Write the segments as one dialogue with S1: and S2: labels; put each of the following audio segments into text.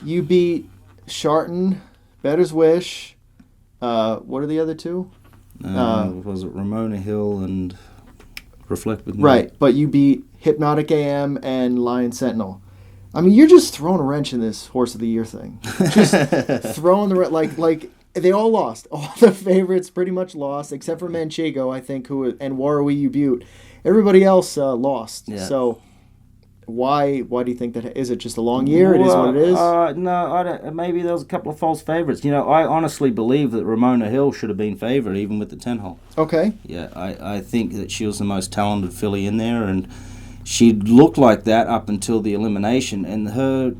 S1: You beat Sharton, Better's Wish. What are the other two?
S2: Was it Ramona Hill and Reflect with Me?
S1: Right, but you beat Hypnotic AM and Lion Sentinel. I mean, you're just throwing a wrench in this Horse of the Year thing. Just throwing the like they all lost. All the favorites pretty much lost, except for Manchego, I think, and Warrawee Butte. Everybody else lost.
S2: Yeah.
S1: So why do you think that? Is it just a long year? It is what it is.
S2: No, I don't. Maybe there was a couple of false favourites. I honestly believe that Ramona Hill should have been favourite even with the 10-hole.
S1: Okay.
S2: Yeah, I think that she was the most talented filly in there, and she looked like that up until the elimination, and her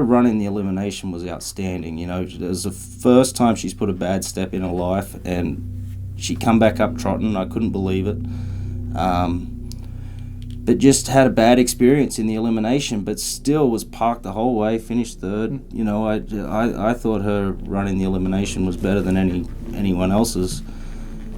S2: run in the elimination was outstanding. It was the first time she's put a bad step in her life, and she come back up trotting. I couldn't believe it. But just had a bad experience in the elimination, but still was parked the whole way, finished third. I thought her run in the elimination was better than anyone else's.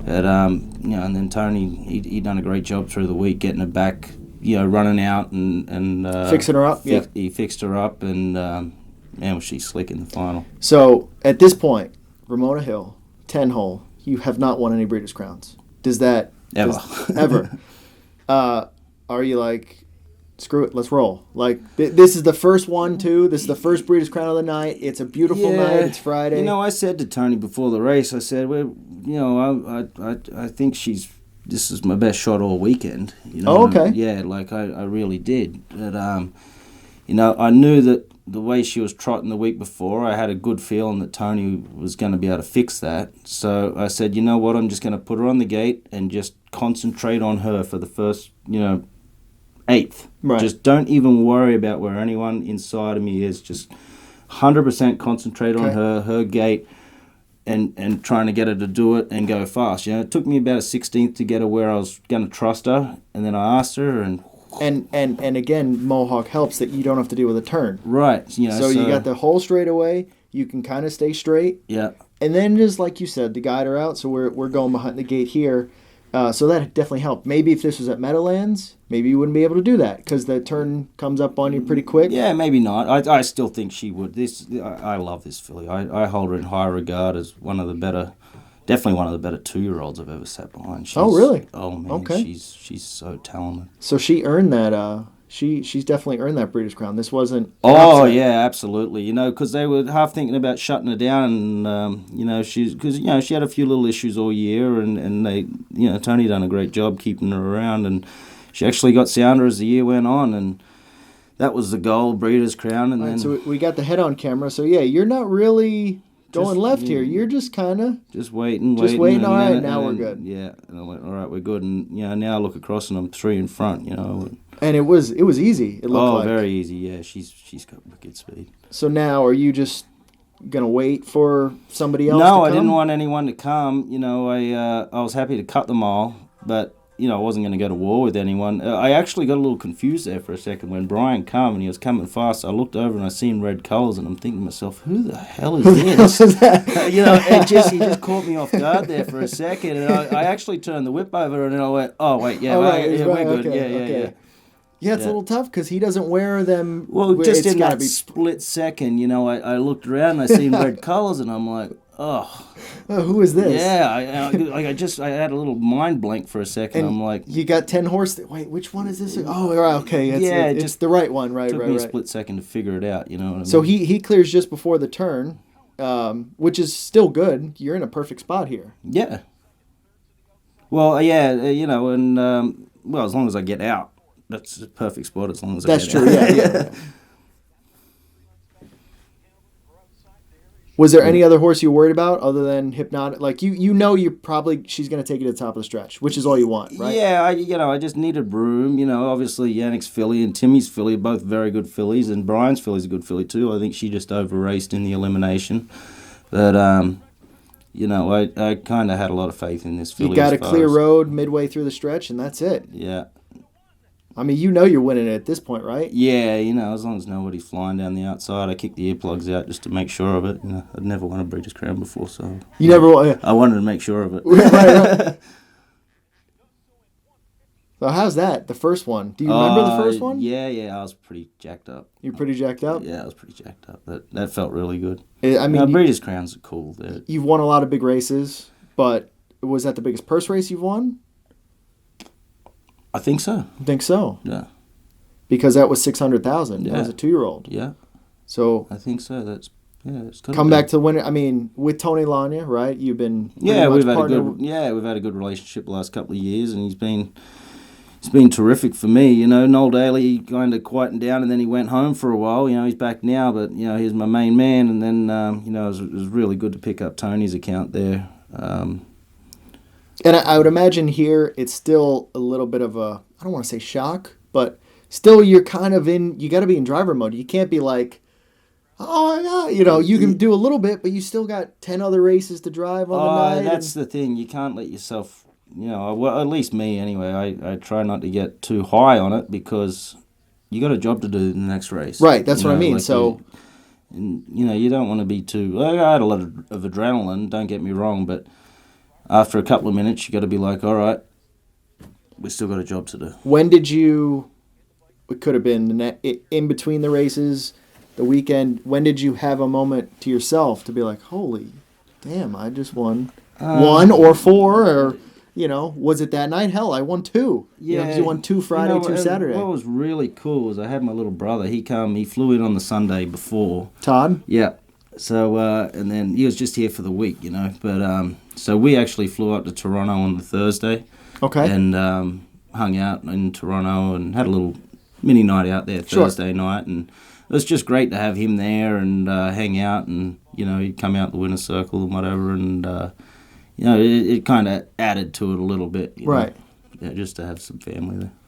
S2: But, and then Tony, he done a great job through the week getting her back, running out and
S1: fixing her up.
S2: He fixed her up, and man, was she slick in the final.
S1: So at this point, Ramona Hill, 10-hole, you have not won any Breeders' Crowns. Does that ever? Are you like, screw it, let's roll? Like, this is the first one, too. This is the first Breeders' Crown of the night. It's a beautiful night. It's Friday.
S2: I said to Tony before the race, I said, well, I think this is my best shot all weekend.
S1: Okay.
S2: Yeah, like I really did. But, I knew that the way she was trotting the week before, I had a good feeling that Tony was going to be able to fix that. So I said, you know what, I'm just going to put her on the gate and just concentrate on her for the first, eighth.
S1: Right.
S2: Just don't even worry about where anyone inside of me is. Just 100% concentrate on her gait, and trying to get her to do it and go fast. It took me about a 16th to get her where I was going to trust her, and then I asked her,
S1: and again, Mohawk helps that you don't have to deal with a turn.
S2: Right.
S1: So you got the whole straightaway. You can kind of stay straight.
S2: Yeah.
S1: And then just like you said, to guide her out. So we're going behind the gate here. So that definitely helped. Maybe if this was at Meadowlands, maybe you wouldn't be able to do that because the turn comes up on you pretty quick.
S2: Yeah, maybe not. I still think she would. I love this filly. I hold her in high regard as definitely one of the better 2-year-olds I've ever sat behind.
S1: Oh, really?
S2: Oh, man.
S1: Okay.
S2: She's so talented.
S1: So she earned that. She's definitely earned that Breeders' Crown. This wasn't.
S2: Oh yeah, absolutely. Because they were half thinking about shutting her down, and she had a few little issues all year, and they, Tony done a great job keeping her around, and she actually got sounder as the year went on, and that was the goal, Breeders' Crown, and then.
S1: So we got the head on camera. So yeah, you're not really going left here. You're just kind of
S2: just waiting.
S1: All right, now we're good.
S2: Yeah, and I went, all right, we're good, and now I look across and I'm 3 in front.
S1: And it was easy. It looked like.
S2: Very easy. Yeah, she's got wicked speed.
S1: So now, are you just gonna wait for somebody else?
S2: No,
S1: to
S2: I
S1: come?
S2: didn't want anyone to come. I was happy to cut them all, but I wasn't going to go to war with anyone. I actually got a little confused there for a second when Brian came and he was coming fast. I looked over and I seen red colours, and I'm thinking to myself, who the hell is this? It just caught me off guard there for a second, and I actually turned the whip over and then I went, oh wait, yeah, we're good,
S1: okay.
S2: yeah.
S1: Yeah, it's a little tough because he doesn't wear them.
S2: Well, just in that split second, I looked around and I seen red colours, and I'm like, oh,
S1: who is this?
S2: Yeah, I had a little mind blank for a second.
S1: And
S2: I'm like,
S1: you got 10 horse. Wait, which one is this? Oh, right, okay, it's the right one, right?
S2: Took
S1: right,
S2: me
S1: right.
S2: a split second to figure it out. You know what I mean?
S1: So he clears just before the turn, which is still good. You're in a perfect spot here.
S2: Yeah. Well, yeah, and as long as I get out. That's a perfect spot as long as I get out.
S1: That's true, yeah. Was there any other horse you were worried about other than Hypnotic? Like, you're probably, she's going to take you to the top of the stretch, which is all you want, right?
S2: Yeah, I just needed room. Obviously Yannick's filly and Timmy's filly are both very good fillies, and Brian's filly's a good filly too. I think she just over-raced in the elimination. But, I kind of had a lot of faith in this filly.
S1: You got a clear road midway through the stretch, and that's it.
S2: Yeah.
S1: I mean, you're winning it at this point, right?
S2: Yeah, as long as nobody's flying down the outside, I kick the earplugs out just to make sure of it. I'd never won a Breeders' Crown before, so...
S1: I
S2: wanted to make sure of it.
S1: Right. So how's that? The first one. Do you remember the first one?
S2: Yeah, I was pretty jacked up.
S1: You're pretty jacked up?
S2: Yeah, I was pretty jacked up. That felt really good.
S1: I mean,
S2: Breeders' Crowns are cool.
S1: You've won a lot of big races, but was that the biggest purse race you've won?
S2: I think so.
S1: I think so.
S2: Yeah.
S1: Because that was 600,000
S2: Yeah.
S1: as a 2-year-old.
S2: Yeah.
S1: So
S2: I think so. It's good.
S1: Come back to winning. I mean, with Tony Lanya, right? You've been
S2: we've had a good relationship the last couple of years, and he's been terrific for me. You know, Noel Daly kind of quietened down, and then he went home for a while. You know, he's back now, but you know, he's my main man. And then you know, it was really good to pick up Tony's account there.
S1: And I would imagine here it's still a little bit of a, I don't want to say shock, but still you're kind of you got to be in driver mode. You can't be like, oh my God, you know, you can do a little bit, but you still got 10 other races to drive on the night.
S2: That's the thing. You can't let yourself, you know, well, at least me anyway, I try not to get too high on it because you got a job to do in the next race.
S1: Right, that's what I mean.
S2: So, you know, you don't want to be too, I had a lot of adrenaline, don't get me wrong, but after a couple of minutes, you got to be like, all right, we still got a job to do.
S1: When did you, it could have been in between the races, the weekend, when did you have a moment to yourself to be like, holy damn, I just won 1 or 4, or, you know, was it that night? Hell, I won 2. Yeah. You know, 'cause you won 2 Friday, 2 Saturday.
S2: What was really cool was I had my little brother. He flew in on the Sunday before.
S1: Todd?
S2: Yeah. So, and then he was just here for the week, you know. But, so we actually flew up to Toronto on the Thursday.
S1: Okay.
S2: And hung out in Toronto and had a little mini night out there Thursday night. And it was just great to have him there and hang out, and you know, he'd come out the winner's circle and whatever, and you know, it kind of added to it a little bit,
S1: right?
S2: Yeah, just to have some family there.